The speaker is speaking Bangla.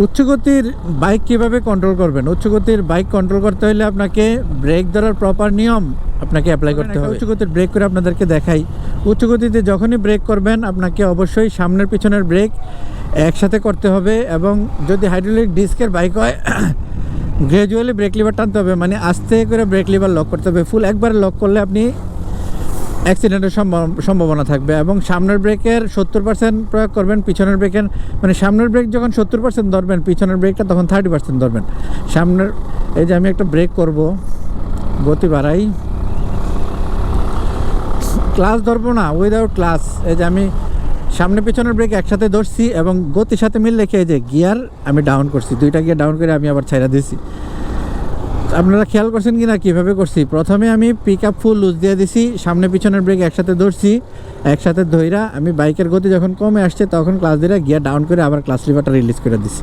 উচ্চ গতির বাইক কিভাবে কন্ট্রোল করবেন? উচ্চ গতির বাইক কন্ট্রোল করতে হলে আপনাকে ব্রেক ধরার প্রপার নিয়ম আপনাকে অ্যাপ্লাই করতে হবে। উচ্চ গতির ব্রেক করে আপনাদেরকে দেখাই। উচ্চ গতিতে যখনই ব্রেক করবেন আপনাকে অবশ্যই সামনের পিছনের ব্রেক একসাথে করতে হবে, এবং যদি হাইড্রোলিক ডিস্কের বাইক হয় গ্র্যাজুয়ালি ব্রেক লিভার টানতে হবে, মানে আস্তে করে ব্রেক লিভার লক করতে হবে। ফুল একবারে লক করলে আপনি অ্যাক্সিডেন্টের সম্ভাবনা থাকবে। এবং সামনের ব্রেকের 70% প্রয়োগ করবেন, পিছনের ব্রেকের মানে সামনের ব্রেক যখন 70% ধরবেন, পিছনের ব্রেকটা তখন 30% ধরবেন। সামনের এই যে আমি একটা ব্রেক করব, গতি বাড়াই, ক্লাচ ধরবো না, উইদাউট ক্লাচ। এই যে আমি সামনে পিছনের ব্রেক একসাথে ধরছি এবং গতির সাথে মিল রেখে এই যে গিয়ার আমি ডাউন করছি, দুইটা গিয়ার ডাউন করে আমি আবার ছাইড়া দিছি। আপনারা খেয়াল করছেন কি না কীভাবে করছি? প্রথমে আমি পিক আপ ফুল লুজ দিয়ে দিছি, সামনে পিছনের ব্রেক একসাথে ধরছি, একসাথে ধইরা আমি বাইকের গতি যখন কমে আসছে তখন ক্লাচ দিয়ে গিয়ার ডাউন করে আবার ক্লাচ লিভারটা রিলিজ করে দিছি।